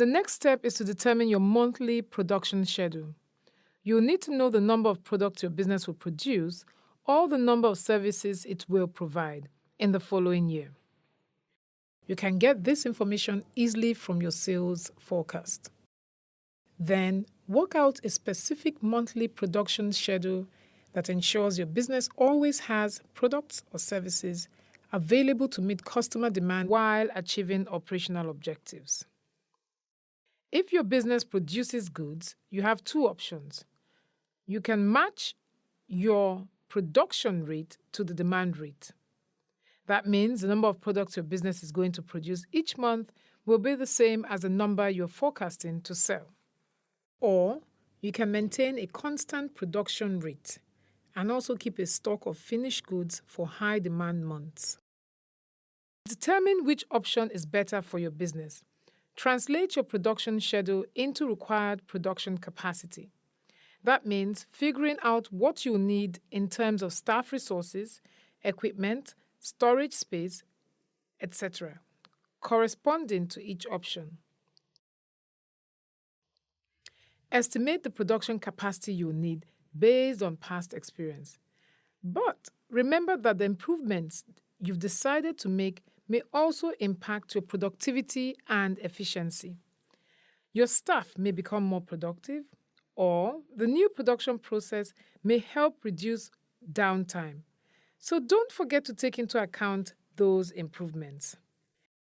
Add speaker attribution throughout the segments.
Speaker 1: The next step is to determine your monthly production schedule. You'll need to know the number of products your business will produce or the number of services it will provide in the following year. You can get this information easily from your sales forecast. Then, work out a specific monthly production schedule that ensures your business always has products or services available to meet customer demand while achieving operational objectives. If your business produces goods, you have two options. You can match your production rate to the demand rate. That means the number of products your business is going to produce each month will be the same as the number you're forecasting to sell. Or you can maintain a constant production rate and also keep a stock of finished goods for high demand months. Determine which option is better for your business. Translate your production schedule into required production capacity. That means figuring out what you need in terms of staff resources, equipment, storage space, etc., corresponding to each option. Estimate the production capacity you need based on past experience. But remember that the improvements you've decided to make may also impact your productivity and efficiency. Your staff may become more productive, or the new production process may help reduce downtime. So don't forget to take into account those improvements.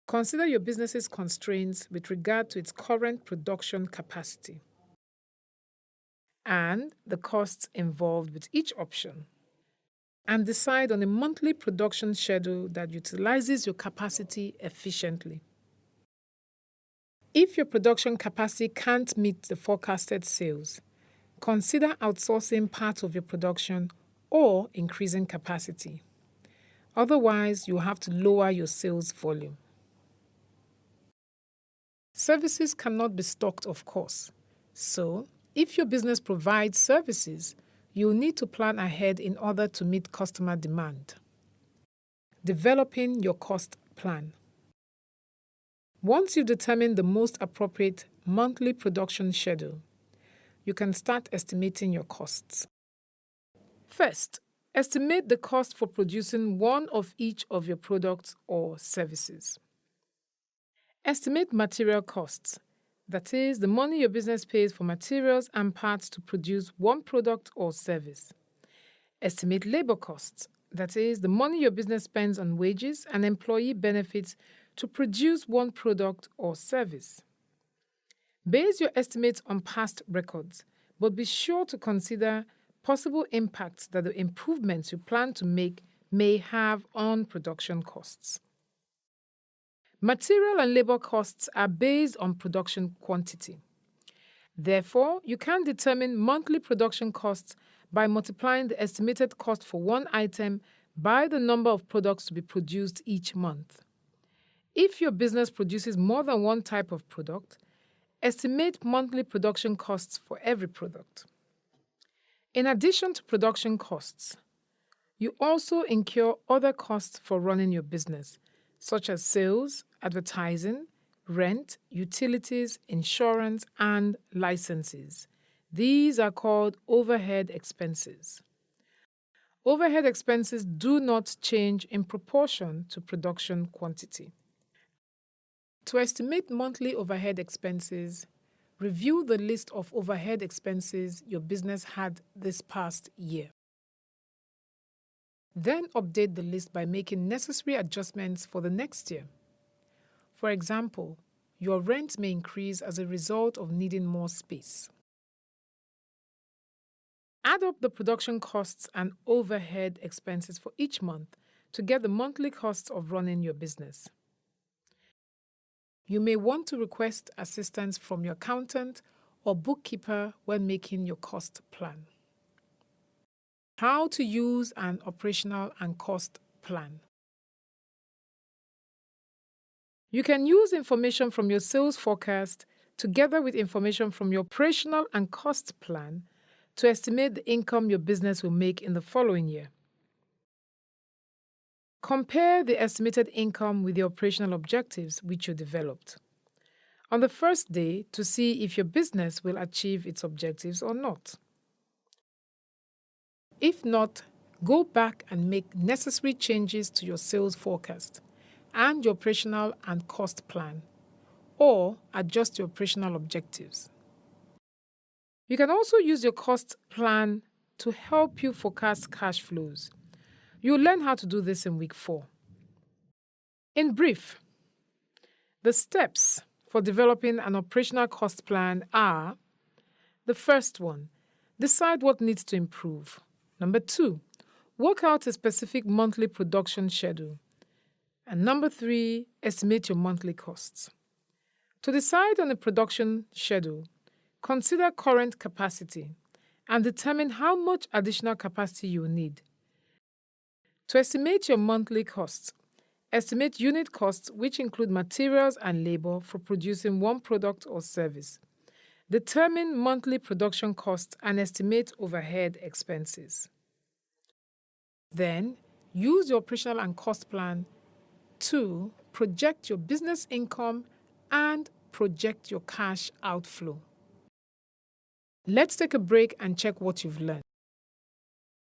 Speaker 1: Consider your business's constraints with regard to its current production capacity and the costs involved with each option, and decide on a monthly production schedule that utilizes your capacity efficiently. If your production capacity can't meet the forecasted sales, consider outsourcing part of your production or increasing capacity. Otherwise, you'll have to lower your sales volume. Services cannot be stocked, of course. So, if your business provides services, you'll need to plan ahead in order to meet customer demand. Developing your cost plan. Once you've determined the most appropriate monthly production schedule, you can start estimating your costs. First, estimate the cost for producing one of each of your products or services. Estimate material costs. That is, the money your business pays for materials and parts to produce one product or service. Estimate labor costs. That is, the money your business spends on wages and employee benefits to produce one product or service. Base your estimates on past records, but be sure to consider possible impacts that the improvements you plan to make may have on production costs. Material and labor costs are based on production quantity. Therefore, you can determine monthly production costs by multiplying the estimated cost for one item by the number of products to be produced each month. If your business produces more than one type of product, estimate monthly production costs for every product. In addition to production costs, you also incur other costs for running your business, such as sales, advertising, rent, utilities, insurance, and licenses. These are called overhead expenses. Overhead expenses do not change in proportion to production quantity. To estimate monthly overhead expenses, review the list of overhead expenses your business had this past year. Then update the list by making necessary adjustments for the next year. For example, your rent may increase as a result of needing more space. Add up the production costs and overhead expenses for each month to get the monthly costs of running your business. You may want to request assistance from your accountant or bookkeeper when making your cost plan. How to use an operational and cost plan. You can use information from your sales forecast together with information from your operational and cost plan to estimate the income your business will make in the following year. Compare the estimated income with the operational objectives which you developed on the first day to see if your business will achieve its objectives or not. If not, go back and make necessary changes to your sales forecast and your operational and cost plan, or adjust your operational objectives. You can also use your cost plan to help you forecast cash flows. You'll learn how to do this in week 4. In brief, the steps for developing an operational cost plan are: the first one, decide what needs to improve. Number 2, work out a specific monthly production schedule. And number 3, estimate your monthly costs. To decide on a production schedule, consider current capacity and determine how much additional capacity you will need. To estimate your monthly costs, estimate unit costs, which include materials and labor for producing one product or service. Determine monthly production costs and estimate overhead expenses. Then, use your operational and cost plan to project your business income and project your cash outflow. Let's take a break and check what you've learned.